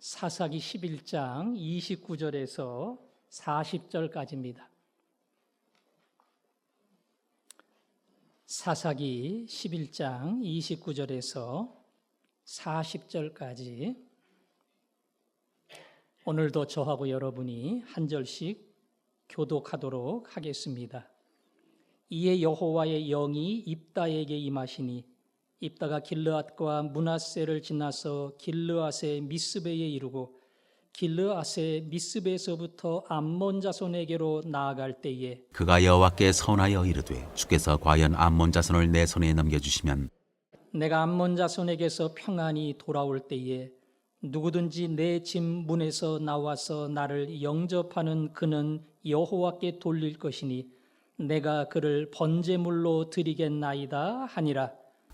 사사기 11장 29절에서 40절까지입니다. 사사기 11장 29절에서 40절까지 오늘도 저하고 여러분이 한 절씩 교독하도록 하겠습니다. 이에 여호와의 영이 입다에게 임하시니 입다가 길르앗과 므낫세를 지나서 길르앗의 미스베에 이르고 길르앗의 미스베에서부터 암몬 자손에게로 나아갈 때에 그가 여호와께 선하여 이르되 주께서 과연 암몬 자손을 내 손에 넘겨주시면 내가 암몬 자손에게서 평안히 돌아올 때에 누구든지 내 집 문에서 나와서 나를 영접하는 그는 여호와께 돌릴 것이니 내가 그를 번제물로 드리겠나이다 하니라.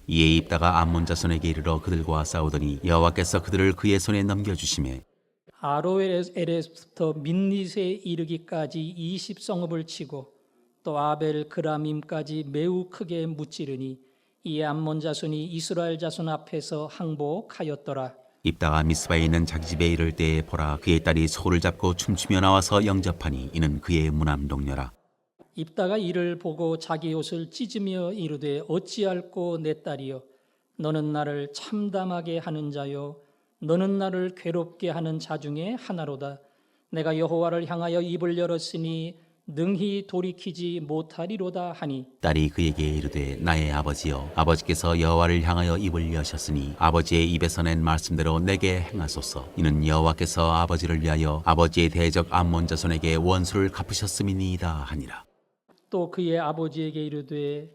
이에 입다가 암몬 자손에게 이르러 그들과 싸우더니 여호와께서 그들을 그의 손에 넘겨주시매 아로엘에서부터 민닛에 이르기까지 20성읍을 치고 또 아벨 그라밈까지 매우 크게 무찌르니 이에 암몬 자손이 이스라엘 자손 앞에서 항복하였더라. 입다가 미스바에 있는 자기 집에 이를 때에 보라 그의 딸이 소를 잡고 춤추며 나와서 영접하니 이는 그의 무남 동료라. 입다가 이를 보고 자기 옷을 찢으며 이르되 어찌할꼬 내 딸이여 너는 나를 참담하게 하는 자요 너는 나를 괴롭게 하는 자 중에 하나로다. 내가 여호와를 향하여 입을 열었으니 능히 돌이키지 못하리로다 하니 딸이 그에게 이르되 나의 아버지여 아버지께서 여호와를 향하여 입을 여셨으니 아버지의 입에서 낸 말씀대로 내게 행하소서. 이는 여호와께서 아버지를 위하여 아버지의 대적 암몬 자손에게 원수를 갚으셨음이니이다 하니라. 또 그의 아버지에게 이르되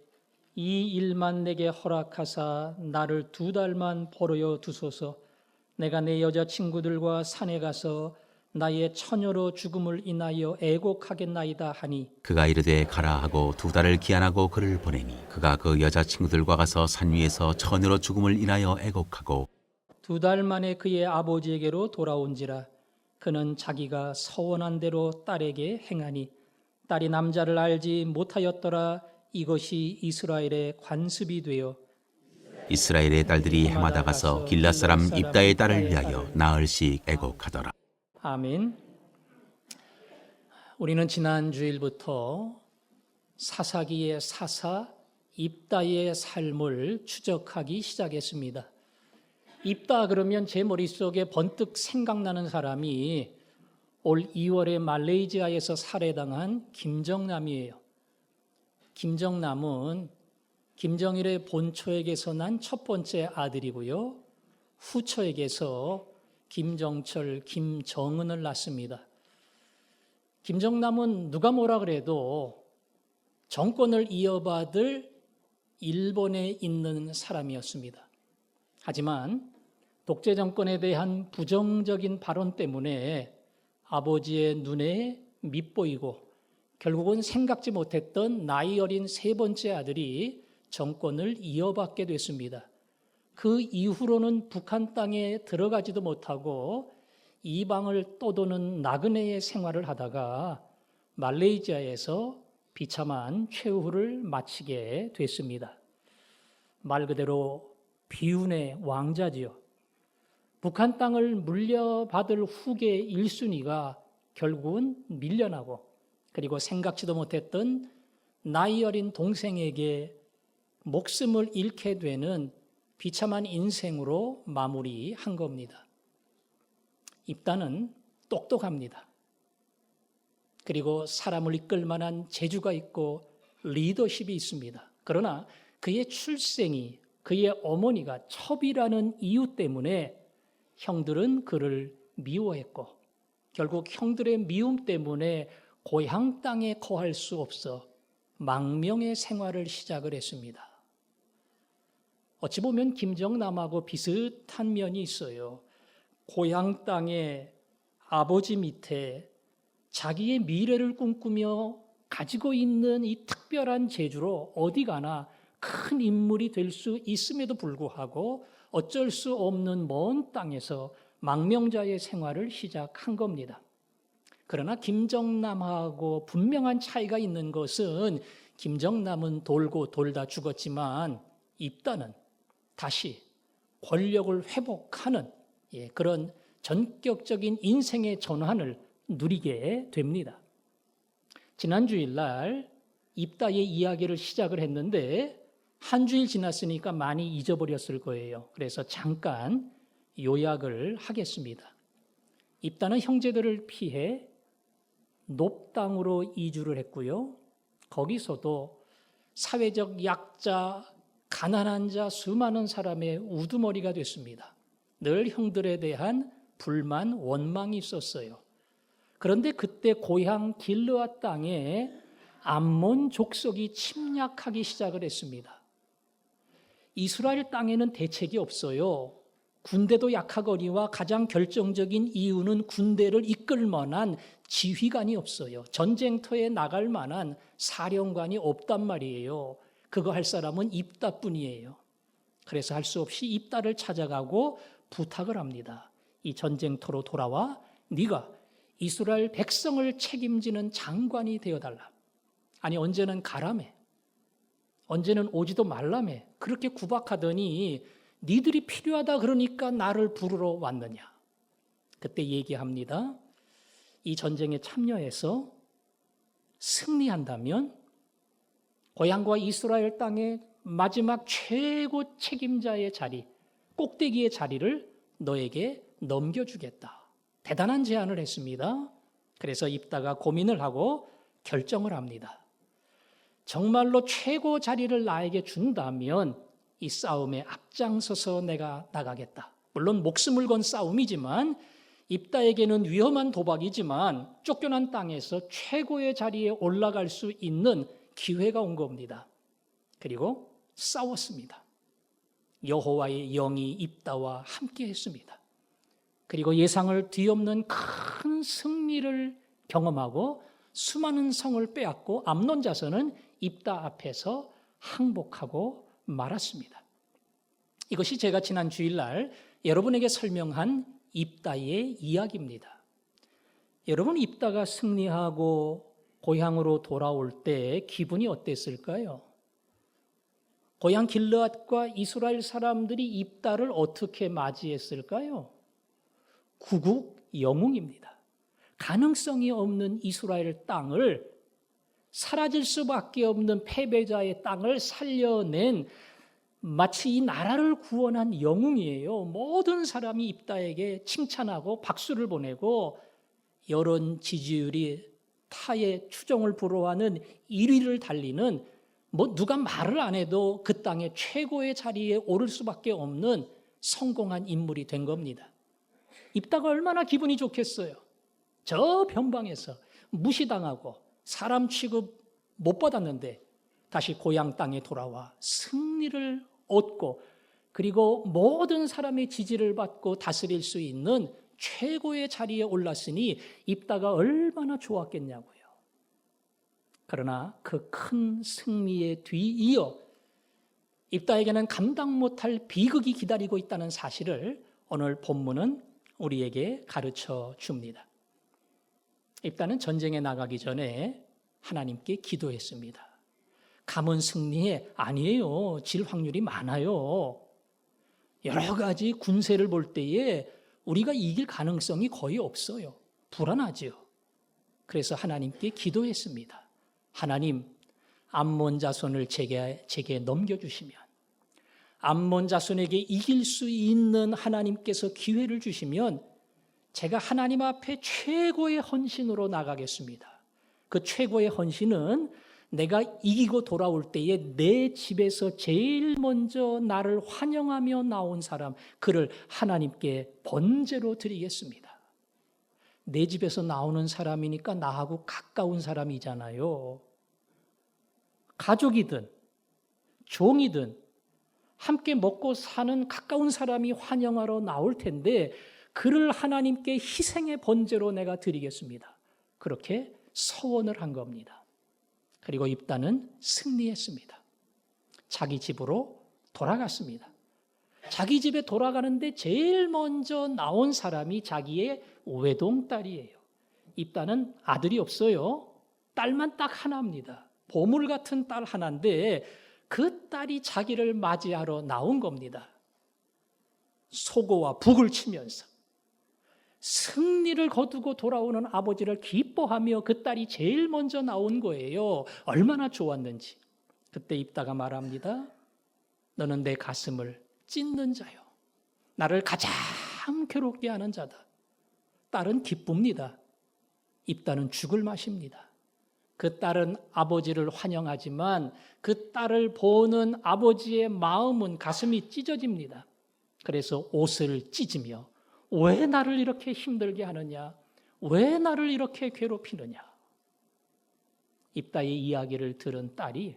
이 일만 내게 허락하사 나를 2달만 벌어여 두소서. 내가 내 여자친구들과 산에 가서 나의 처녀로 죽음을 인하여 애곡하겠나이다 하니 그가 이르되 가라 하고 2달을 기한하고 그를 보내니 그가 그 여자친구들과 가서 산 위에서 처녀로 죽음을 인하여 애곡하고 2달 만에 그의 아버지에게로 돌아온지라. 그는 자기가 서원한 대로 딸에게 행하니 딸이 남자를 알지 못하였더라. 이것이 이스라엘의 관습이 되어 이스라엘의 딸들이 해마다 가서 길앗 사람 입다의 딸을 위하여 나흘씩 애곡하더라. 아멘. 우리는 지난 주일부터 사사기의 사사 입다의 삶을 추적하기 시작했습니다. 입다 그러면 제 머릿속에 번뜩 생각나는 사람이 올 2월에 말레이시아에서 살해당한 김정남이에요. 김정남은 김정일의 본초에게서 난 첫 번째 아들이고요. 후초에게서 김정철, 김정은을 낳습니다. 김정남은 누가 뭐라 그래도 정권을 이어받을 일본에 있는 사람이었습니다. 하지만 독재 정권에 대한 부정적인 발언 때문에 아버지의 눈에 밉보이고 결국은 생각지 못했던 나이 어린 세 번째 아들이 정권을 이어받게 됐습니다. 그 이후로는 북한 땅에 들어가지도 못하고 이방을 떠도는 나그네의 생활을 하다가 말레이시아에서 비참한 최후를 마치게 됐습니다. 말 그대로 비운의 왕자지요. 북한 땅을 물려받을 후계 1순위가 결국은 밀려나고 그리고 생각지도 못했던 나이 어린 동생에게 목숨을 잃게 되는 비참한 인생으로 마무리한 겁니다. 입다는 똑똑합니다. 그리고 사람을 이끌 만한 재주가 있고 리더십이 있습니다. 그러나 그의 출생이 그의 어머니가 첩이라는 이유 때문에 형들은 그를 미워했고 결국 형들의 미움 때문에 고향 땅에 거할 수 없어 망명의 생활을 시작을 했습니다. 어찌 보면 김정남하고 비슷한 면이 있어요. 고향 땅에 아버지 밑에 자기의 미래를 꿈꾸며 가지고 있는 이 특별한 재주로 어디 가나 큰 인물이 될 수 있음에도 불구하고 어쩔 수 없는 먼 땅에서 망명자의 생활을 시작한 겁니다. 그러나 김정남하고 분명한 차이가 있는 것은 김정남은 돌고 돌다 죽었지만 입다는 다시 권력을 회복하는 그런 전격적인 인생의 전환을 누리게 됩니다. 지난 주일날 입다의 이야기를 시작을 했는데 한 주일 지났으니까 많이 잊어버렸을 거예요. 그래서 잠깐 요약을 하겠습니다. 입다는 형제들을 피해 높당으로 이주를 했고요. 거기서도 사회적 약자, 가난한 자, 수많은 사람의 우두머리가 됐습니다. 늘 형들에 대한 불만, 원망이 있었어요. 그런데 그때 고향 길르앗 땅에 암몬 족속이 침략하기 시작을 했습니다. 이스라엘 땅에는 대책이 없어요. 군대도 약하거니와 가장 결정적인 이유는 군대를 이끌 만한 지휘관이 없어요. 전쟁터에 나갈 만한 사령관이 없단 말이에요. 그거 할 사람은 입다뿐이에요. 그래서 할 수 없이 입다를 찾아가고 부탁을 합니다. 이 전쟁터로 돌아와 네가 이스라엘 백성을 책임지는 장관이 되어달라. 아니 언제는 가라매, 언제는 오지도 말라매. 그렇게 구박하더니 니들이 필요하다 그러니까 나를 부르러 왔느냐. 그때 얘기합니다. 이 전쟁에 참여해서 승리한다면 고향과 이스라엘 땅의 마지막 최고 책임자의 자리, 꼭대기의 자리를 너에게 넘겨주겠다. 대단한 제안을 했습니다. 그래서 입다가 고민을 하고 결정을 합니다. 정말로 최고 자리를 나에게 준다면 이 싸움에 앞장서서 내가 나가겠다. 물론 목숨을 건 싸움이지만 입다에게는 위험한 도박이지만 쫓겨난 땅에서 최고의 자리에 올라갈 수 있는 기회가 온 겁니다. 그리고 싸웠습니다. 여호와의 영이 입다와 함께 했습니다. 그리고 예상을 뒤엎는 큰 승리를 경험하고 수많은 성을 빼앗고 암논 자손은 입다 앞에서 항복하고 말았습니다. 이것이 제가 지난 주일날 여러분에게 설명한 입다의 이야기입니다. 여러분, 입다가 승리하고 고향으로 돌아올 때 기분이 어땠을까요? 고향 길르앗과 이스라엘 사람들이 입다를 어떻게 맞이했을까요? 구국 영웅입니다. 가능성이 없는 이스라엘 땅을, 사라질 수밖에 없는 패배자의 땅을 살려낸 마치 이 나라를 구원한 영웅이에요. 모든 사람이 입다에게 칭찬하고 박수를 보내고 여론 지지율이 타의 추종을 불허하는 1위를 달리는, 누가 말을 안 해도 그 땅의 최고의 자리에 오를 수밖에 없는 성공한 인물이 된 겁니다. 입다가 얼마나 기분이 좋겠어요. 저 변방에서 무시당하고 사람 취급 못 받았는데 다시 고향 땅에 돌아와 승리를 얻고 그리고 모든 사람의 지지를 받고 다스릴 수 있는 최고의 자리에 올랐으니 입다가 얼마나 좋았겠냐고요. 그러나 그 큰 승리에 뒤이어 입다에게는 감당 못할 비극이 기다리고 있다는 사실을 오늘 본문은 우리에게 가르쳐 줍니다. 입다는 전쟁에 나가기 전에 하나님께 기도했습니다. 가문 승리에 아니에요. 질 확률이 많아요. 여러 가지 군세를 볼 때에 우리가 이길 가능성이 거의 없어요. 불안하지요. 그래서 하나님께 기도했습니다. 하나님, 암몬 자손을 제게 넘겨주시면, 암몬 자손에게 이길 수 있는 하나님께서 기회를 주시면 제가 하나님 앞에 최고의 헌신으로 나가겠습니다. 그 최고의 헌신은 내가 이기고 돌아올 때에 내 집에서 제일 먼저 나를 환영하며 나온 사람, 그를 하나님께 번제로 드리겠습니다. 내 집에서 나오는 사람이니까 나하고 가까운 사람이잖아요. 가족이든 종이든 함께 먹고 사는 가까운 사람이 환영하러 나올 텐데 그를 하나님께 희생의 번제로 내가 드리겠습니다. 그렇게 서원을 한 겁니다. 그리고 입다는 승리했습니다. 자기 집으로 돌아갔습니다. 자기 집에 돌아가는데 제일 먼저 나온 사람이 자기의 외동딸이에요. 입다는 아들이 없어요. 딸만 딱 하나입니다. 보물 같은 딸 하나인데 그 딸이 자기를 맞이하러 나온 겁니다. 소고와 북을 치면서 승리를 거두고 돌아오는 아버지를 기뻐하며 그 딸이 제일 먼저 나온 거예요. 얼마나 좋았는지. 그때 입다가 말합니다. 너는 내 가슴을 찢는 자요. 나를 가장 괴롭게 하는 자다. 딸은 기쁩니다. 입다는 죽을 맛입니다. 그 딸은 아버지를 환영하지만 그 딸을 보는 아버지의 마음은 가슴이 찢어집니다. 그래서 옷을 찢으며 왜 나를 이렇게 힘들게 하느냐? 왜 나를 이렇게 괴롭히느냐? 입다의 이야기를 들은 딸이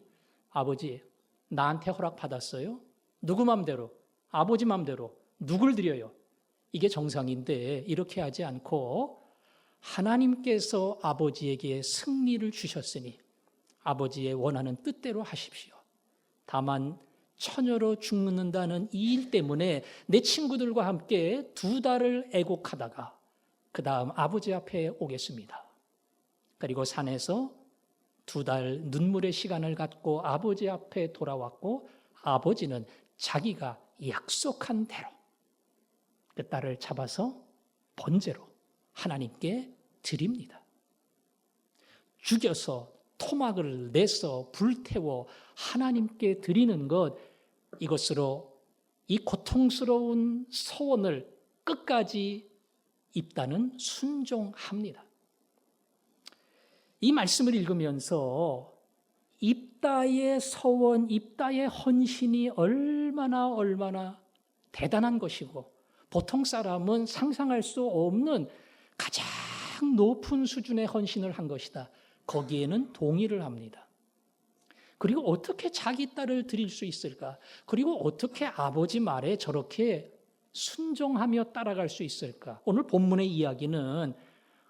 아버지, 나한테 허락받았어요? 누구 맘대로? 아버지 맘대로. 누굴 드려요? 이게 정상인데 이렇게 하지 않고 하나님께서 아버지에게 승리를 주셨으니 아버지의 원하는 뜻대로 하십시오. 다만 처녀로 죽는다는 이 일 때문에 내 친구들과 함께 2달을 애곡하다가 그 다음 아버지 앞에 오겠습니다. 그리고 산에서 2달 눈물의 시간을 갖고 아버지 앞에 돌아왔고 아버지는 자기가 약속한 대로 그 딸을 잡아서 번제로 하나님께 드립니다. 죽여서 토막을 내서 불태워 하나님께 드리는 것, 이것으로 이 고통스러운 소원을 끝까지 입다는 순종합니다. 이 말씀을 읽으면서 입다의 소원, 입다의 헌신이 얼마나 대단한 것이고 보통 사람은 상상할 수 없는 가장 높은 수준의 헌신을 한 것이다. 거기에는 동의를 합니다. 그리고 어떻게 자기 딸을 드릴 수 있을까? 그리고 어떻게 아버지 말에 저렇게 순종하며 따라갈 수 있을까? 오늘 본문의 이야기는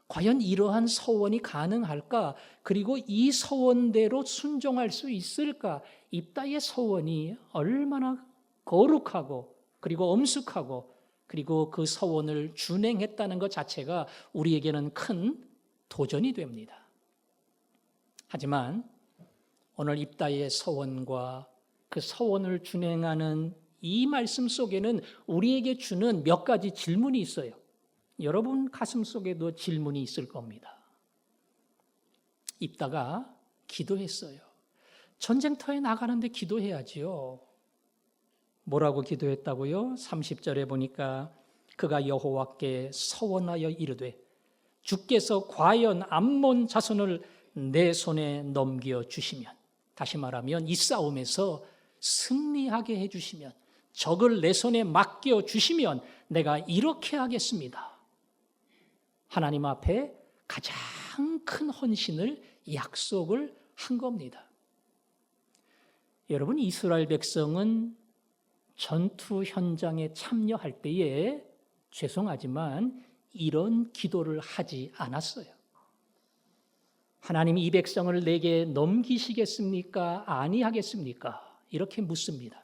과연 이러한 서원이 가능할까? 그리고 이 서원대로 순종할 수 있을까? 입다의 서원이 얼마나 거룩하고 그리고 엄숙하고 그리고 그 서원을 준행했다는 것 자체가 우리에게는 큰 도전이 됩니다. 하지만 오늘 입다의 서원과 그 서원을 준행하는 이 말씀 속에는 우리에게 주는 몇 가지 질문이 있어요. 여러분 가슴 속에도 질문이 있을 겁니다. 입다가 기도했어요. 전쟁터에 나가는데 기도해야지요. 뭐라고 기도했다고요? 30절에 보니까 그가 여호와께 서원하여 이르되 주께서 과연 암몬 자손을 내 손에 넘겨주시면, 다시 말하면 이 싸움에서 승리하게 해주시면, 적을 내 손에 맡겨주시면 내가 이렇게 하겠습니다. 하나님 앞에 가장 큰 헌신을 약속을 한 겁니다. 여러분, 이스라엘 백성은 전투 현장에 참여할 때에 죄송하지만 이런 기도를 하지 않았어요. 하나님이 이 백성을 내게 넘기시겠습니까? 아니하겠습니까? 이렇게 묻습니다.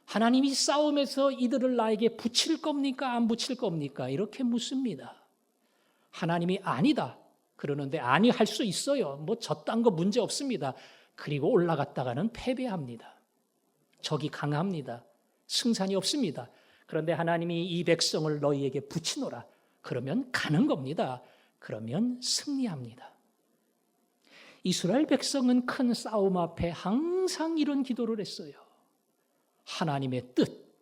하나님이 싸움에서 이들을 나에게 붙일 겁니까? 안 붙일 겁니까? 이렇게 묻습니다. 하나님이 아니다 그러는데 아니할 수 있어요. 뭐 저딴 거 문제 없습니다. 그리고 올라갔다가는 패배합니다. 적이 강합니다. 승산이 없습니다. 그런데 하나님이 이 백성을 너희에게 붙이노라. 그러면 가는 겁니다. 그러면 승리합니다. 이스라엘 백성은 큰 싸움 앞에 항상 이런 기도를 했어요. 하나님의 뜻,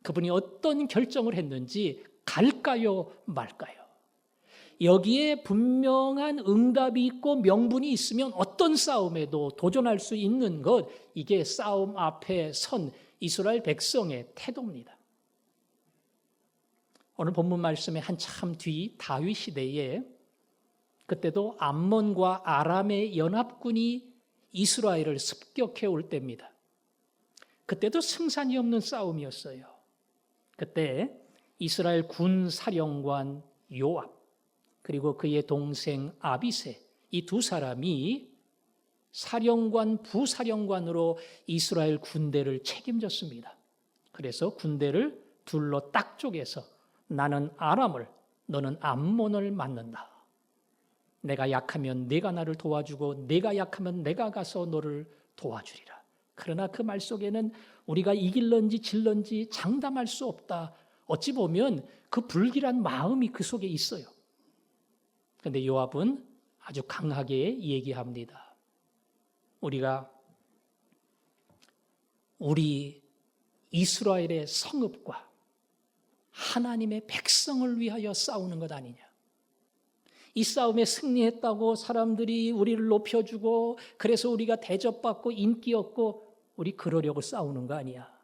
그분이 어떤 결정을 했는지 갈까요 말까요? 여기에 분명한 응답이 있고 명분이 있으면 어떤 싸움에도 도전할 수 있는 것, 이게 싸움 앞에 선 이스라엘 백성의 태도입니다. 오늘 본문 말씀의 한참 뒤 다윗 시대에 그때도 암몬과 아람의 연합군이 이스라엘을 습격해 올 때입니다. 그때도 승산이 없는 싸움이었어요. 그때 이스라엘 군 사령관 요압 그리고 그의 동생 아비세, 이 두 사람이 사령관, 부사령관으로 이스라엘 군대를 책임졌습니다. 그래서 군대를 둘로 딱 쪼개서 나는 아람을, 너는 암몬을 맞는다. 내가 약하면 내가 나를 도와주고 내가 약하면 내가 가서 너를 도와주리라. 그러나 그 말 속에는 우리가 이길런지 질런지 장담할 수 없다. 어찌 보면 그 불길한 마음이 그 속에 있어요. 그런데 요압은 아주 강하게 얘기합니다. 우리가 우리 이스라엘의 성읍과 하나님의 백성을 위하여 싸우는 것 아니냐. 이 싸움에 승리했다고 사람들이 우리를 높여주고 그래서 우리가 대접받고 인기 얻고 우리 그러려고 싸우는 거 아니야.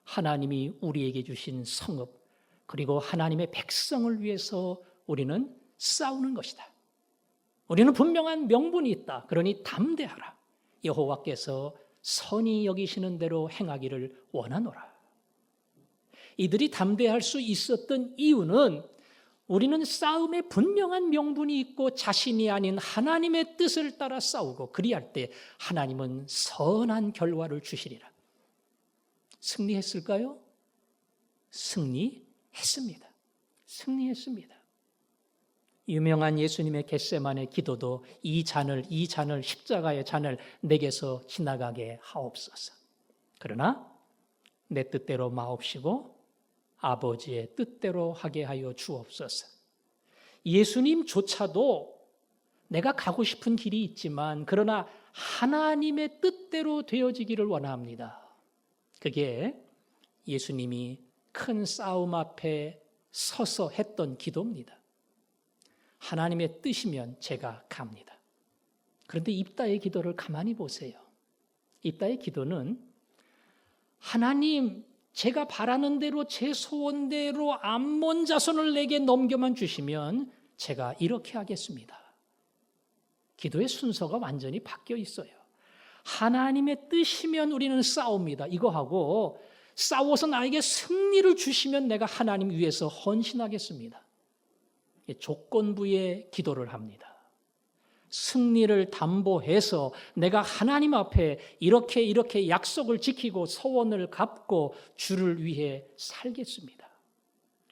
하나님이 우리에게 주신 성읍 그리고 하나님의 백성을 위해서 우리는 싸우는 것이다. 우리는 분명한 명분이 있다. 그러니 담대하라. 여호와께서 선히 여기시는 대로 행하기를 원하노라. 이들이 담대할 수 있었던 이유는 우리는 싸움에 분명한 명분이 있고 자신이 아닌 하나님의 뜻을 따라 싸우고 그리할 때 하나님은 선한 결과를 주시리라. 승리했을까요? 승리했습니다. 승리했습니다. 유명한 예수님의 겟세마네 기도도 이 잔을 십자가의 잔을 내게서 지나가게 하옵소서. 그러나 내 뜻대로 마옵시고 아버지의 뜻대로 하게 하여 주옵소서. 예수님조차도 내가 가고 싶은 길이 있지만 그러나 하나님의 뜻대로 되어지기를 원합니다. 그게 예수님이 큰 싸움 앞에 서서 했던 기도입니다. 하나님의 뜻이면 제가 갑니다. 그런데 입다의 기도를 가만히 보세요. 입다의 기도는 하나님 제가 바라는 대로 제 소원대로 암몬 자손을 내게 넘겨만 주시면 제가 이렇게 하겠습니다. 기도의 순서가 완전히 바뀌어 있어요. 하나님의 뜻이면 우리는 싸웁니다. 이거하고 싸워서 나에게 승리를 주시면 내가 하나님 위해서 헌신하겠습니다. 조건부의 기도를 합니다. 승리를 담보해서 내가 하나님 앞에 이렇게 약속을 지키고 소원을 갚고 주를 위해 살겠습니다.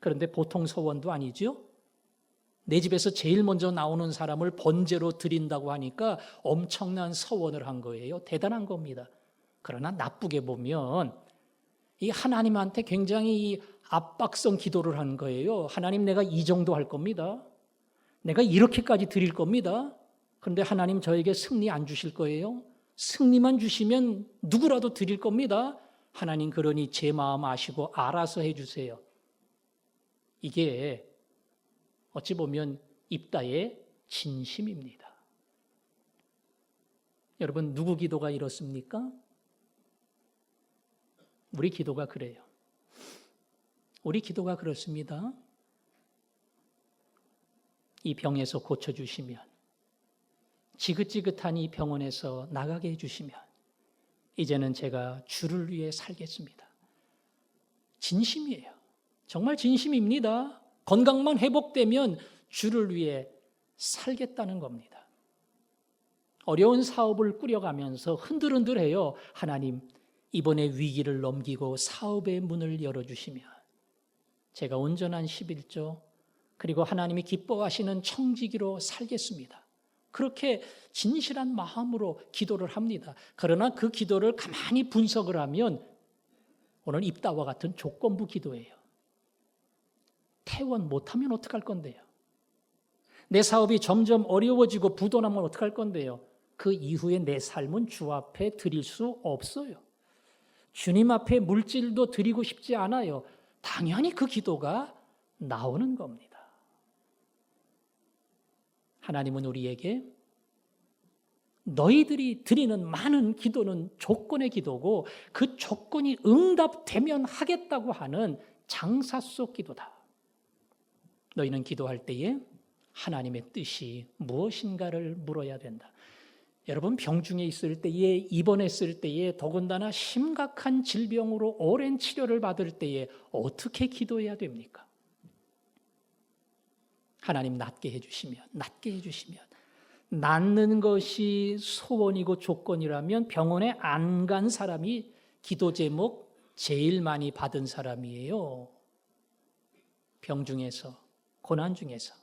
그런데 보통 소원도 아니죠. 내 집에서 제일 먼저 나오는 사람을 번제로 드린다고 하니까 엄청난 소원을 한 거예요. 대단한 겁니다. 그러나 나쁘게 보면 이 하나님한테 굉장히 압박성 기도를 한 거예요. 하나님 내가 이 정도 할 겁니다. 내가 이렇게까지 드릴 겁니다. 그런데 하나님 저에게 승리 안 주실 거예요. 승리만 주시면 누구라도 드릴 겁니다. 하나님 그러니 제 마음 아시고 알아서 해주세요. 이게 어찌 보면 입다의 진심입니다. 여러분 누구 기도가 이렇습니까? 우리 기도가 그래요. 우리 기도가 그렇습니다. 이 병에서 고쳐주시면, 지긋지긋한 이 병원에서 나가게 해주시면 이제는 제가 주를 위해 살겠습니다. 진심이에요. 정말 진심입니다. 건강만 회복되면 주를 위해 살겠다는 겁니다. 어려운 사업을 꾸려가면서 흔들흔들해요. 하나님 이번에 위기를 넘기고 사업의 문을 열어주시면 제가 온전한 11조 그리고 하나님이 기뻐하시는 청지기로 살겠습니다. 그렇게 진실한 마음으로 기도를 합니다. 그러나 그 기도를 가만히 분석을 하면 오늘 입다와 같은 조건부 기도예요. 퇴원 못하면 어떡할 건데요? 내 사업이 점점 어려워지고 부도나면 어떡할 건데요? 그 이후에 내 삶은 주 앞에 드릴 수 없어요. 주님 앞에 물질도 드리고 싶지 않아요. 당연히 그 기도가 나오는 겁니다. 하나님은 우리에게 너희들이 드리는 많은 기도는 조건의 기도고 그 조건이 응답되면 하겠다고 하는 장사 속 기도다. 너희는 기도할 때에 하나님의 뜻이 무엇인가를 물어야 된다. 여러분 병중에 있을 때에 입원했을 때에 더군다나 심각한 질병으로 오랜 치료를 받을 때에 어떻게 기도해야 됩니까? 하나님 낫게 해주시면 낫는 것이 소원이고 조건이라면 병원에 안 간 사람이 기도 제목 제일 많이 받은 사람이에요. 병 중에서 고난 중에서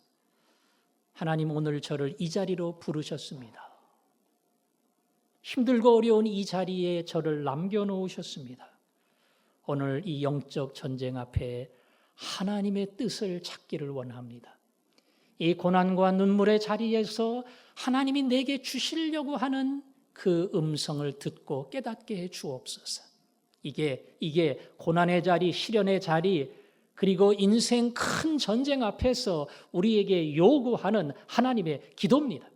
하나님 오늘 저를 이 자리로 부르셨습니다. 힘들고 어려운 이 자리에 저를 남겨놓으셨습니다. 오늘 이 영적 전쟁 앞에 하나님의 뜻을 찾기를 원합니다. 이 고난과 눈물의 자리에서 하나님이 내게 주시려고 하는 그 음성을 듣고 깨닫게 해 주옵소서. 이게 고난의 자리, 시련의 자리, 그리고 인생 큰 전쟁 앞에서 우리에게 요구하는 하나님의 기도입니다.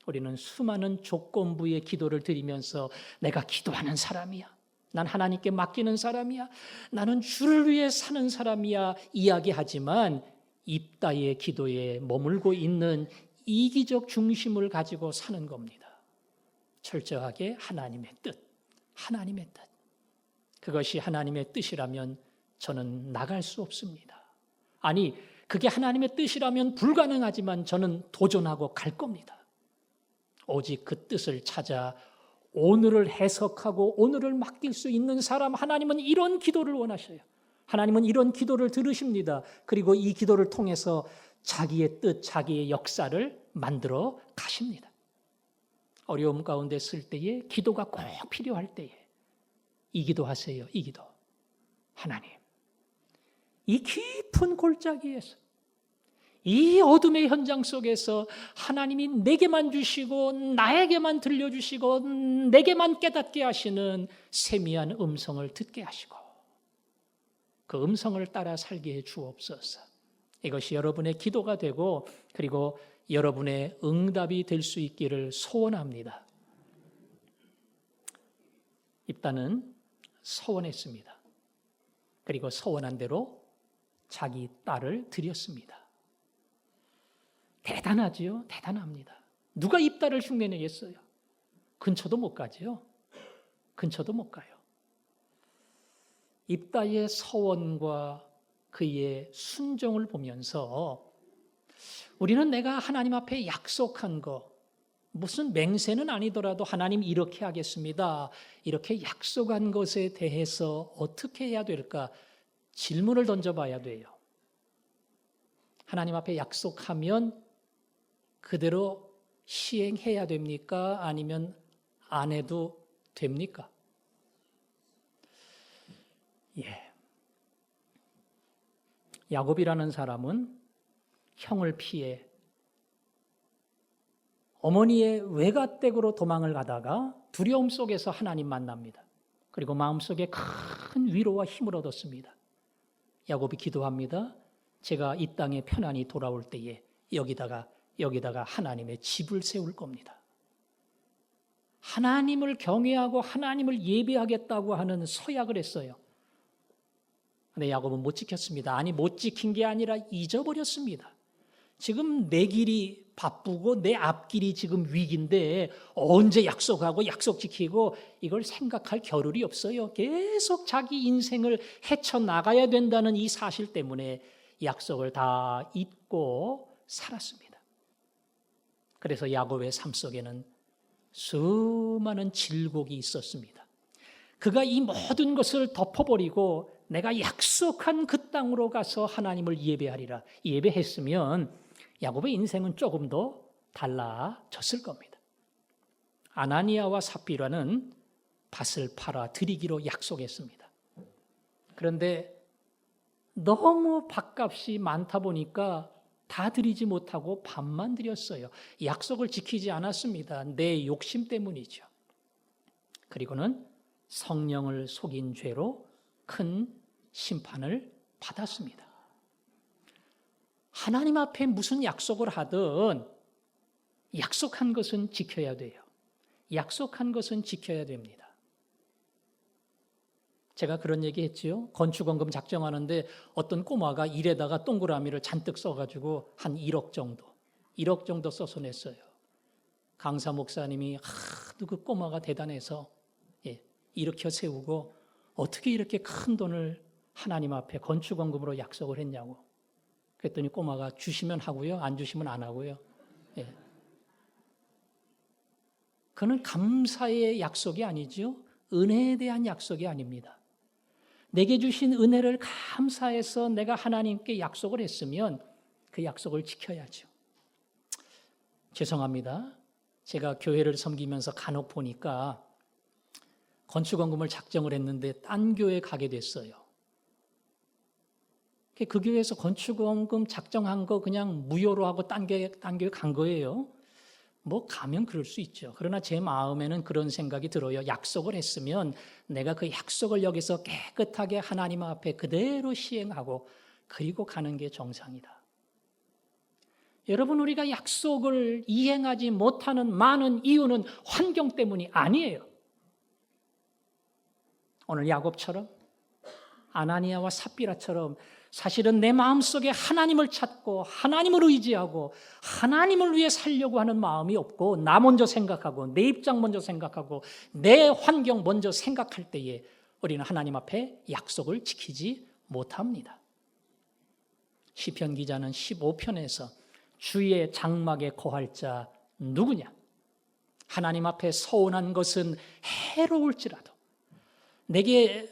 우리는 수많은 조건부의 기도를 드리면서 내가 기도하는 사람이야, 난 하나님께 맡기는 사람이야, 나는 주를 위해 사는 사람이야 이야기하지만 입다의 기도에 머물고 있는 이기적 중심을 가지고 사는 겁니다. 철저하게 하나님의 뜻, 하나님의 뜻. 그것이 하나님의 뜻이라면 저는 나갈 수 없습니다. 아니, 그게 하나님의 뜻이라면 불가능하지만 저는 도전하고 갈 겁니다. 오직 그 뜻을 찾아 오늘을 해석하고 오늘을 맡길 수 있는 사람, 하나님은 이런 기도를 원하셔요. 하나님은 이런 기도를 들으십니다. 그리고 이 기도를 통해서 자기의 뜻, 자기의 역사를 만들어 가십니다. 어려움 가운데 쓸 때에, 기도가 꼭 필요할 때에 이 기도하세요. 이 기도. 하나님, 이 깊은 골짜기에서, 이 어둠의 현장 속에서 하나님이 내게만 주시고 나에게만 들려주시고 내게만 깨닫게 하시는 세미한 음성을 듣게 하시고 그 음성을 따라 살게 해 주옵소서. 이것이 여러분의 기도가 되고 그리고 여러분의 응답이 될 수 있기를 소원합니다. 입다는 서원했습니다. 그리고 서원한 대로 자기 딸을 드렸습니다. 대단하지요? 대단합니다. 누가 입다를 흉내내겠어요? 근처도 못 가지요. 근처도 못 가요. 입다의 서원과 그의 순종을 보면서 우리는 내가 하나님 앞에 약속한 거, 무슨 맹세는 아니더라도 하나님 이렇게 하겠습니다, 이렇게 약속한 것에 대해서 어떻게 해야 될까 질문을 던져봐야 돼요. 하나님 앞에 약속하면 그대로 시행해야 됩니까? 아니면 안 해도 됩니까? 야곱이라는 사람은 형을 피해 어머니의 외가댁으로 도망을 가다가 두려움 속에서 하나님 만납니다. 그리고 마음속에 큰 위로와 힘을 얻었습니다. 야곱이 기도합니다. 제가 이 땅에 편안히 돌아올 때에 여기다가 하나님의 집을 세울 겁니다. 하나님을 경외하고 하나님을 예배하겠다고 하는 서약을 했어요. 근데 야곱은 못 지켰습니다. 아니, 못 지킨 게 아니라 잊어버렸습니다. 지금 내 길이 바쁘고 내 앞길이 지금 위기인데 언제 약속하고 약속 지키고 이걸 생각할 겨를이 없어요. 계속 자기 인생을 헤쳐나가야 된다는 이 사실 때문에 약속을 다 잊고 살았습니다. 그래서 야곱의 삶 속에는 수많은 질곡이 있었습니다. 그가 이 모든 것을 덮어버리고 내가 약속한 그 땅으로 가서 하나님을 예배하리라 예배했으면 야곱의 인생은 조금 더 달라졌을 겁니다. 아나니아와 삽비라는 밭을 팔아 드리기로 약속했습니다. 그런데 너무 밭값이 많다 보니까 다 드리지 못하고 반만 드렸어요. 약속을 지키지 않았습니다. 내 욕심 때문이죠. 그리고는 성령을 속인 죄로 큰 심판을 받았습니다. 하나님 앞에 무슨 약속을 하든 약속한 것은 지켜야 돼요. 약속한 것은 지켜야 됩니다. 제가 그런 얘기 했지요. 건축원금 작정하는데 어떤 꼬마가 일에다가 동그라미를 잔뜩 써가지고 한 1억 정도 써서 냈어요. 강사 목사님이 하도 그 꼬마가 대단해서 일으켜 세우고 어떻게 이렇게 큰 돈을 하나님 앞에 건축원금으로 약속을 했냐고. 그랬더니 꼬마가 주시면 하고요, 안 주시면 안 하고요. 그는 감사의 약속이 아니죠. 은혜에 대한 약속이 아닙니다. 내게 주신 은혜를 감사해서 내가 하나님께 약속을 했으면 그 약속을 지켜야죠. 죄송합니다. 제가 교회를 섬기면서 간혹 보니까 건축원금을 작정을 했는데 딴 교회 가게 됐어요. 그 교회에서 건축원금 작정한 거 그냥 무효로 하고 딴 교회 간 거예요. 뭐 가면 그럴 수 있죠. 그러나 제 마음에는 그런 생각이 들어요. 약속을 했으면 내가 그 약속을 여기서 깨끗하게 하나님 앞에 그대로 시행하고 그리고 가는 게 정상이다. 여러분, 우리가 약속을 이행하지 못하는 많은 이유는 환경 때문이 아니에요. 오늘 야곱처럼, 아나니아와 삽비라처럼 사실은 내 마음속에 하나님을 찾고 하나님을 의지하고 하나님을 위해 살려고 하는 마음이 없고 나 먼저 생각하고 내 입장 먼저 생각하고 내 환경 먼저 생각할 때에 우리는 하나님 앞에 약속을 지키지 못합니다. 시편 기자는 15편에서 주의 장막에 거할 자 누구냐? 하나님 앞에 서운한 것은 해로울지라도 내게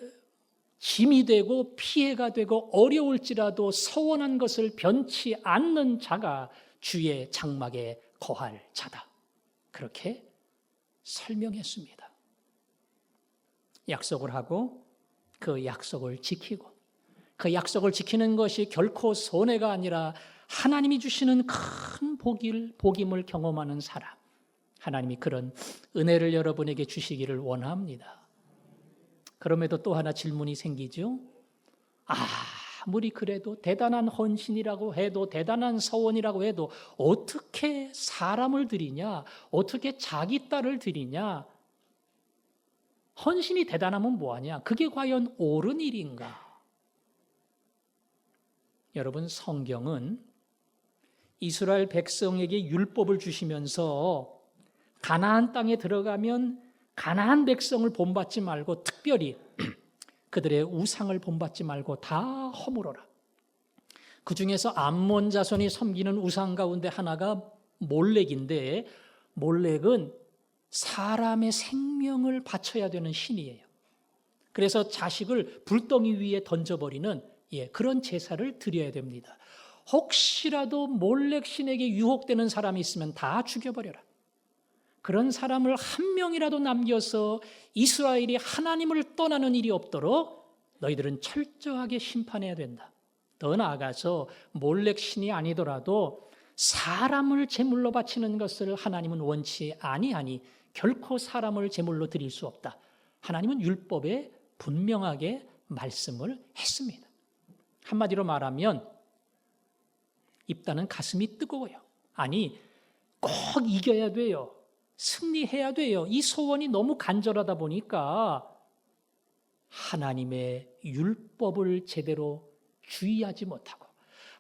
짐이 되고 피해가 되고 어려울지라도 서운한 것을 변치 않는 자가 주의 장막에 거할 자다. 그렇게 설명했습니다. 약속을 하고 그 약속을 지키고 그 약속을 지키는 것이 결코 손해가 아니라 하나님이 주시는 큰 복임을 경험하는 사람. 하나님이 그런 은혜를 여러분에게 주시기를 원합니다. 그럼에도 또 하나 질문이 생기죠. 아무리 그래도 대단한 헌신이라고 해도 대단한 서원이라고 해도 어떻게 사람을 드리냐? 어떻게 자기 딸을 드리냐? 헌신이 대단하면 뭐하냐? 그게 과연 옳은 일인가? 여러분, 성경은 이스라엘 백성에게 율법을 주시면서 가나안 땅에 들어가면 가나안 백성을 본받지 말고 특별히 그들의 우상을 본받지 말고 다 허물어라. 그 중에서 암몬 자손이 섬기는 우상 가운데 하나가 몰렉인데 몰렉은 사람의 생명을 바쳐야 되는 신이에요. 그래서 자식을 불덩이 위에 던져버리는 그런 제사를 드려야 됩니다. 혹시라도 몰렉 신에게 유혹되는 사람이 있으면 다 죽여버려라. 그런 사람을 한 명이라도 남겨서 이스라엘이 하나님을 떠나는 일이 없도록 너희들은 철저하게 심판해야 된다. 더 나아가서 몰렉 신이 아니더라도 사람을 제물로 바치는 것을 하나님은 원치 아니하니 결코 사람을 제물로 드릴 수 없다. 하나님은 율법에 분명하게 말씀을 했습니다. 한마디로 말하면 입다는 가슴이 뜨거워요. 아니, 꼭 이겨야 돼요. 승리해야 돼요. 이 소원이 너무 간절하다 보니까 하나님의 율법을 제대로 주의하지 못하고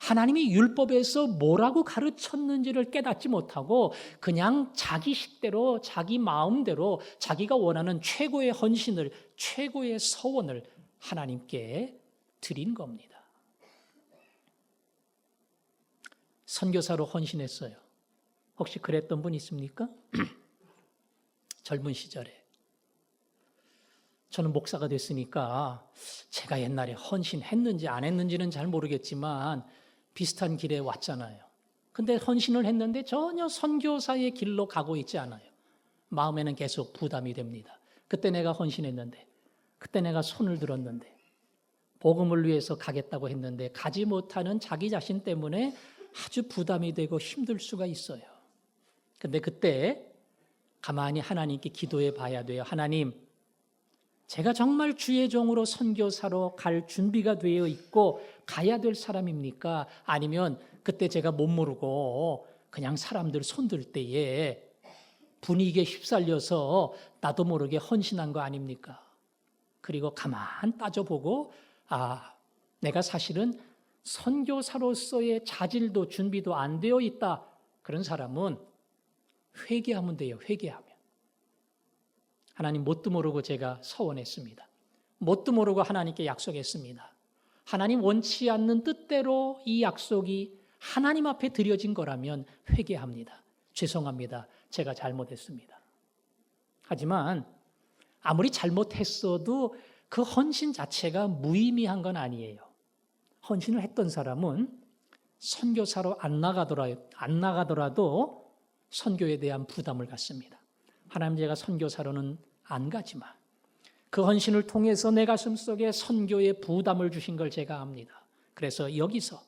하나님이 율법에서 뭐라고 가르쳤는지를 깨닫지 못하고 그냥 자기 식대로 자기 마음대로 자기가 원하는 최고의 헌신을 최고의 서원을 하나님께 드린 겁니다. 선교사로 헌신했어요. 혹시 그랬던 분 있습니까? 젊은 시절에. 저는 목사가 됐으니까 제가 옛날에 헌신했는지 안 했는지는 잘 모르겠지만 비슷한 길에 왔잖아요. 근데 헌신을 했는데 전혀 선교사의 길로 가고 있지 않아요. 마음에는 계속 부담이 됩니다. 그때 내가 헌신했는데, 그때 내가 손을 들었는데, 복음을 위해서 가겠다고 했는데 가지 못하는 자기 자신 때문에 아주 부담이 되고 힘들 수가 있어요. 근데 그때 가만히 하나님께 기도해 봐야 돼요. 하나님, 제가 정말 주의 종으로 선교사로 갈 준비가 되어 있고 가야 될 사람입니까? 아니면 그때 제가 못 모르고 그냥 사람들 손들 때에 분위기에 휩쓸려서 나도 모르게 헌신한 거 아닙니까? 그리고 가만 따져보고 내가 사실은 선교사로서의 자질도 준비도 안 되어 있다. 그런 사람은 회개하면 돼요. 회개하면. 하나님 뭣도 모르고 제가 서원했습니다. 뭣도 모르고 하나님께 약속했습니다. 하나님 원치 않는 뜻대로 이 약속이 하나님 앞에 드려진 거라면 회개합니다. 죄송합니다. 제가 잘못했습니다. 하지만 아무리 잘못했어도 그 헌신 자체가 무의미한 건 아니에요. 헌신을 했던 사람은 선교사로 안 나가더라도 선교에 대한 부담을 갖습니다. 하나님, 제가 선교사로는 안 가지만 그 헌신을 통해서 내 가슴 속에 선교의 부담을 주신 걸 제가 압니다. 그래서 여기서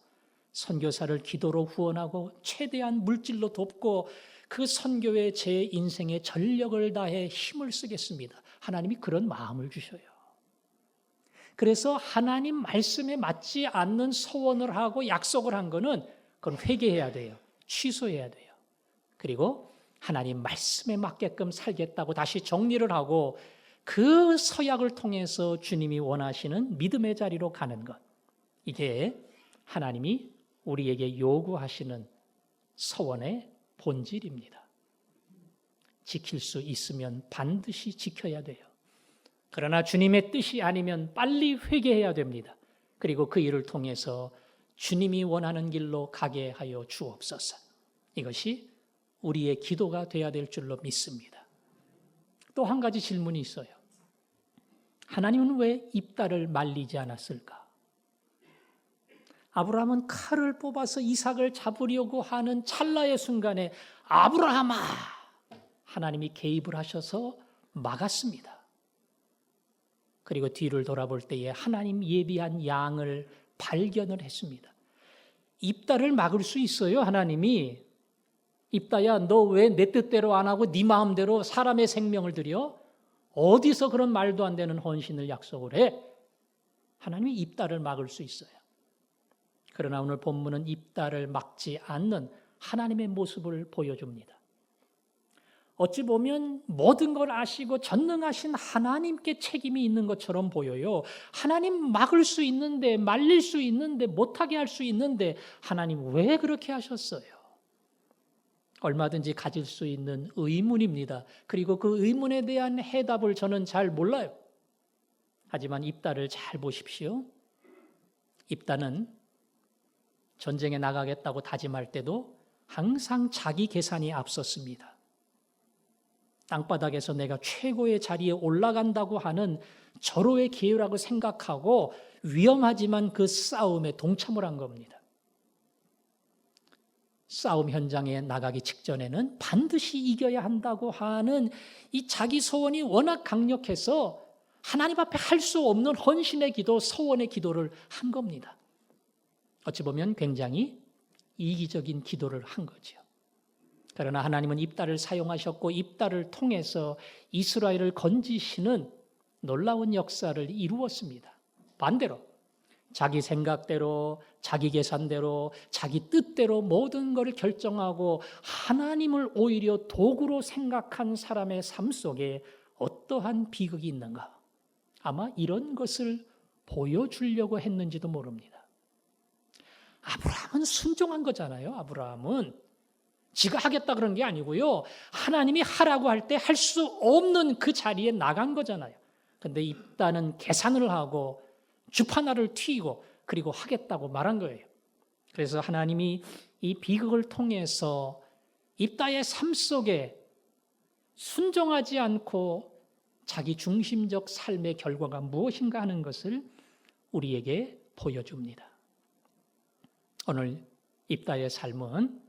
선교사를 기도로 후원하고 최대한 물질로 돕고 그 선교에 제 인생의 전력을 다해 힘을 쓰겠습니다. 하나님이 그런 마음을 주셔요. 그래서 하나님 말씀에 맞지 않는 소원을 하고 약속을 한 거는 그건 회개해야 돼요. 취소해야 돼요. 그리고 하나님 말씀에 맞게끔 살겠다고 다시 정리를 하고 그 서약을 통해서 주님이 원하시는 믿음의 자리로 가는 것. 이게 하나님이 우리에게 요구하시는 서원의 본질입니다. 지킬 수 있으면 반드시 지켜야 돼요. 그러나 주님의 뜻이 아니면 빨리 회개해야 됩니다. 그리고 그 일을 통해서 주님이 원하는 길로 가게 하여 주옵소서. 이것이 우리의 기도가 되어야 될 줄로 믿습니다. 또 한 가지 질문이 있어요. 하나님은 왜 입다를 말리지 않았을까? 아브라함은 칼을 뽑아서 이삭을 잡으려고 하는 찰나의 순간에 아브라함아! 하나님이 개입을 하셔서 막았습니다. 그리고 뒤를 돌아볼 때에 하나님 예비한 양을 발견을 했습니다. 입다를 막을 수 있어요, 하나님이. 입다야, 너 왜 내 뜻대로 안 하고 네 마음대로 사람의 생명을 들여? 어디서 그런 말도 안 되는 헌신을 약속을 해? 하나님이 입다를 막을 수 있어요. 그러나 오늘 본문은 입다를 막지 않는 하나님의 모습을 보여줍니다. 어찌 보면 모든 걸 아시고 전능하신 하나님께 책임이 있는 것처럼 보여요. 하나님 막을 수 있는데, 말릴 수 있는데, 못하게 할 수 있는데 하나님 왜 그렇게 하셨어요? 얼마든지 가질 수 있는 의문입니다. 그리고 그 의문에 대한 해답을 저는 잘 몰라요. 하지만 입다를 잘 보십시오. 입다는 전쟁에 나가겠다고 다짐할 때도 항상 자기 계산이 앞섰습니다. 땅바닥에서 내가 최고의 자리에 올라간다고 하는 절호의 기회라고 생각하고 위험하지만 그 싸움에 동참을 한 겁니다. 싸움 현장에 나가기 직전에는 반드시 이겨야 한다고 하는 이 자기 소원이 워낙 강력해서 하나님 앞에 할 수 없는 헌신의 기도, 소원의 기도를 한 겁니다. 어찌 보면 굉장히 이기적인 기도를 한 거죠. 그러나 하나님은 입다를 사용하셨고 입다를 통해서 이스라엘을 건지시는 놀라운 역사를 이루었습니다. 반대로 자기 생각대로, 자기 계산대로, 자기 뜻대로 모든 것을 결정하고 하나님을 오히려 도구로 생각한 사람의 삶 속에 어떠한 비극이 있는가? 아마 이런 것을 보여주려고 했는지도 모릅니다. 아브라함은 순종한 거잖아요. 아브라함은 지가 하겠다 그런 게 아니고요. 하나님이 하라고 할 때 할 수 없는 그 자리에 나간 거잖아요. 근데 입다는 계산을 하고 주판알을 튀고 그리고 하겠다고 말한 거예요. 그래서 하나님이 이 비극을 통해서 입다의 삶 속에 순종하지 않고 자기 중심적 삶의 결과가 무엇인가 하는 것을 우리에게 보여줍니다. 오늘 입다의 삶은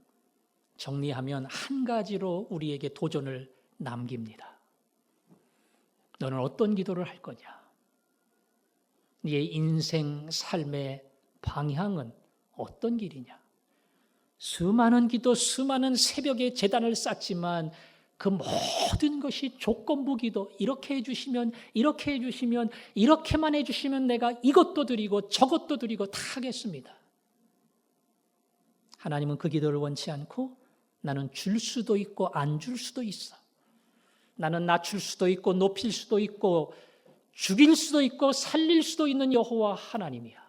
정리하면 한 가지로 우리에게 도전을 남깁니다. 너는 어떤 기도를 할 거냐? 네 인생 삶의 방향은 어떤 길이냐? 수많은 기도, 수많은 새벽에 제단을 쌓지만 그 모든 것이 조건부 기도, 이렇게 해주시면, 이렇게 해주시면, 이렇게만 해주시면 내가 이것도 드리고 저것도 드리고 다 하겠습니다. 하나님은 그 기도를 원치 않고 나는 줄 수도 있고 안 줄 수도 있어. 나는 낮출 수도 있고 높일 수도 있고 죽일 수도 있고 살릴 수도 있는 여호와 하나님이야.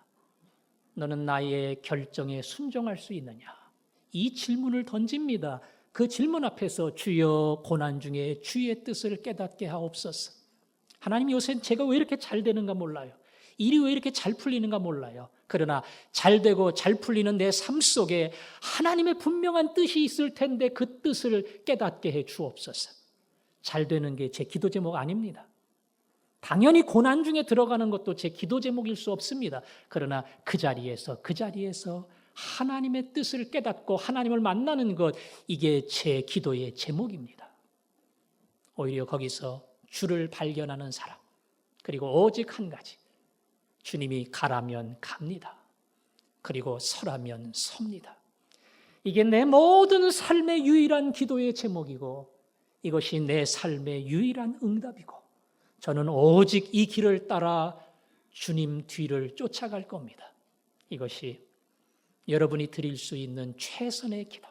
너는 나의 결정에 순종할 수 있느냐? 이 질문을 던집니다. 그 질문 앞에서 주여 고난 중에 주의 뜻을 깨닫게 하옵소서. 하나님 요새 제가 왜 이렇게 잘 되는가 몰라요. 일이 왜 이렇게 잘 풀리는가 몰라요. 그러나 잘 되고 잘 풀리는 내 삶 속에 하나님의 분명한 뜻이 있을 텐데 그 뜻을 깨닫게 해 주옵소서. 잘 되는 게 제 기도 제목 아닙니다. 당연히 고난 중에 들어가는 것도 제 기도 제목일 수 없습니다. 그러나 그 자리에서 하나님의 뜻을 깨닫고 하나님을 만나는 것, 이게 제 기도의 제목입니다. 오히려 거기서 주를 발견하는 사람, 그리고 오직 한 가지, 주님이 가라면 갑니다. 그리고 서라면 섭니다. 이게 내 모든 삶의 유일한 기도의 제목이고 이것이 내 삶의 유일한 응답이고 저는 오직 이 길을 따라 주님 뒤를 쫓아갈 겁니다. 이것이 여러분이 드릴 수 있는 최선의 기도,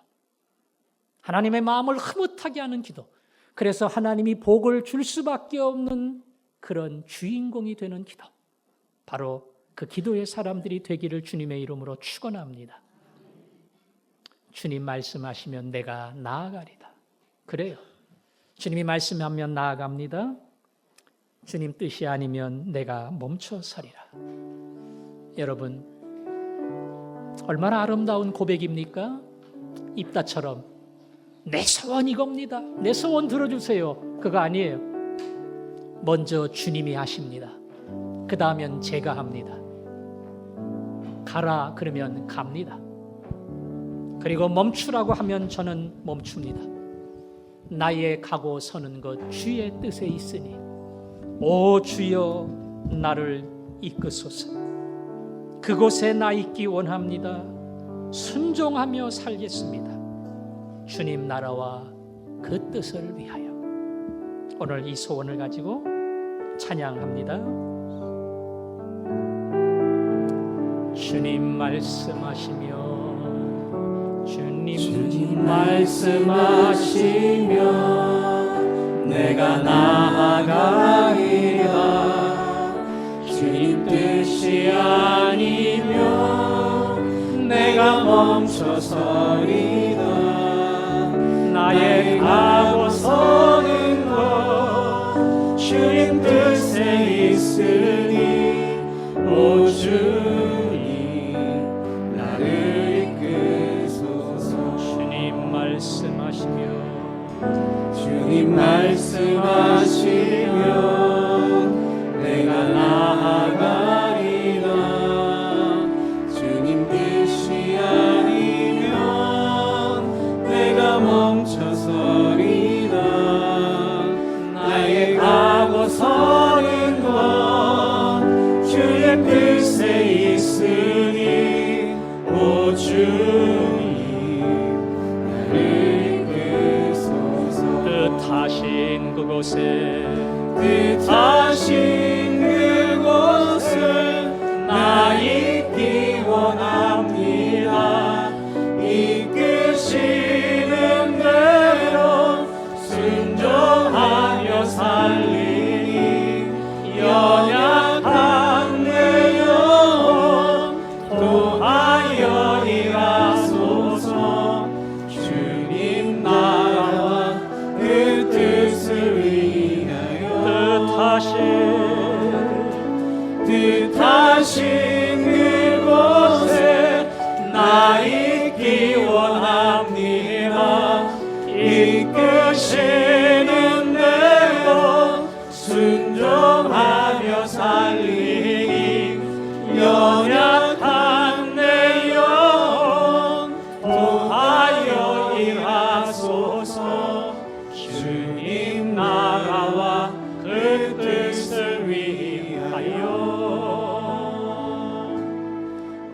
하나님의 마음을 흐뭇하게 하는 기도, 그래서 하나님이 복을 줄 수밖에 없는 그런 주인공이 되는 기도, 바로 그 기도의 사람들이 되기를 주님의 이름으로 축원합니다. 주님 말씀하시면 내가 나아가리다. 그래요. 주님이 말씀하면 나아갑니다. 주님 뜻이 아니면 내가 멈춰 서리라. 여러분, 얼마나 아름다운 고백입니까? 입다처럼 내 소원 이겁니다. 내 소원 들어주세요. 그거 아니에요. 먼저 주님이 하십니다. 그 다음엔 제가 합니다. 가라 그러면 갑니다. 그리고 멈추라고 하면 저는 멈춥니다. 나의 가고 서는 것 주의 뜻에 있으니 오 주여 나를 이끄소서. 그곳에 나 있기 원합니다. 순종하며 살겠습니다. 주님 나라와 그 뜻을 위하여. 오늘 이 소원을 가지고 찬양합니다. 주님 말씀하시며 주님 말씀하시며 내가 나아가리라. 주님 뜻이 아니면 내가 멈춰서리다. 나의 가고 서는 것 주님 뜻에 있으니 오 주님 나를 이끄소서. 주님 말씀하시면 내가 나아가리라. 주님 뜻이 아니면 내가 멈춰서리다. 나의 가고 서는 것 주의 뜻에 있으니 오 주님 나를 이끄소서. 뜻하신 그곳에 나 있기 원합니다. 이끄시는 대로 순종하며 살리니 연약한 내 영혼 도하여 일하소서. 주님 나라와 그 뜻을 위하여 뜻하신 그곳에 나 있기 원합니다. 이끄시는 대로 순종하며 살리니 연약한 내 영혼 도하여 일하소서. 주님 나라와 그 뜻을 위하여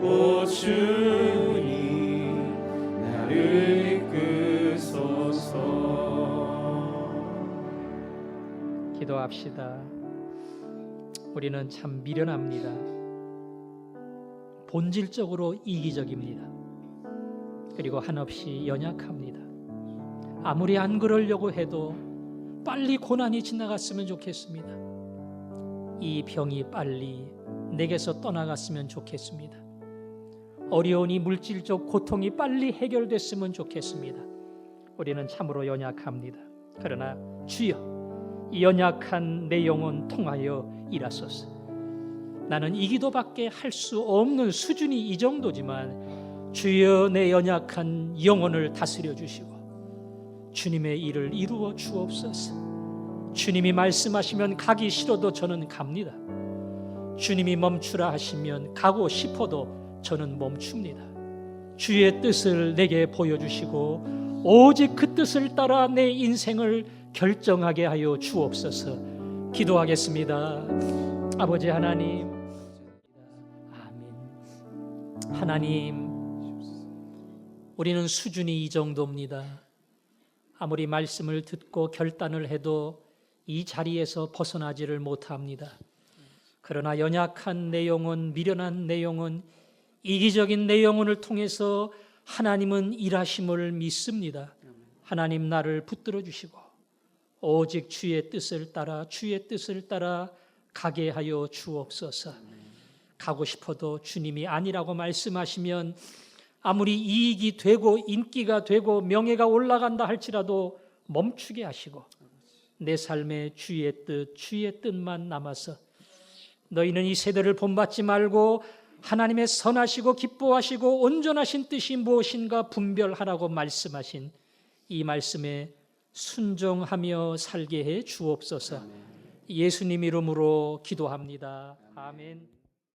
오 주님 나를 이끄소서. 기도합시다. 우리는 참 미련합니다. 본질적으로 이기적입니다. 그리고 한없이 연약합니다. 아무리 안 그러려고 해도 빨리 고난이 지나갔으면 좋겠습니다. 이 병이 빨리 내게서 떠나갔으면 좋겠습니다. 어려운 이 물질적 고통이 빨리 해결됐으면 좋겠습니다. 우리는 참으로 연약합니다. 그러나 주여, 이 연약한 내 영혼 통하여 일하소서. 나는 이 기도밖에 할 수 없는 수준이 이 정도지만 주여 내 연약한 영혼을 다스려 주시고 주님의 일을 이루어 주옵소서. 주님이 말씀하시면 가기 싫어도 저는 갑니다. 주님이 멈추라 하시면 가고 싶어도 저는 멈춥니다. 주의 뜻을 내게 보여주시고 오직 그 뜻을 따라 내 인생을 결정하게 하여 주옵소서. 기도하겠습니다. 아버지 하나님, 아멘. 하나님, 우리는 수준이 이 정도입니다. 아무리 말씀을 듣고 결단을 해도 이 자리에서 벗어나지를 못합니다. 그러나 연약한 내 영혼, 미련한 내 영혼, 이기적인 내 영혼을 통해서 하나님은 일하심을 믿습니다. 하나님 나를 붙들어 주시고 오직 주의 뜻을 따라 가게 하여 주옵소서. 가고 싶어도 주님이 아니라고 말씀하시면 아무리 이익이 되고 인기가 되고 명예가 올라간다 할지라도 멈추게 하시고 내 삶에 주의 뜻만 남아서 너희는 이 세대를 본받지 말고 하나님의 선하시고 기뻐하시고 온전하신 뜻이 무엇인가 분별하라고 말씀하신 이 말씀에 순종하며 살게 해 주옵소서. 예수님 이름으로 기도합니다. 아멘.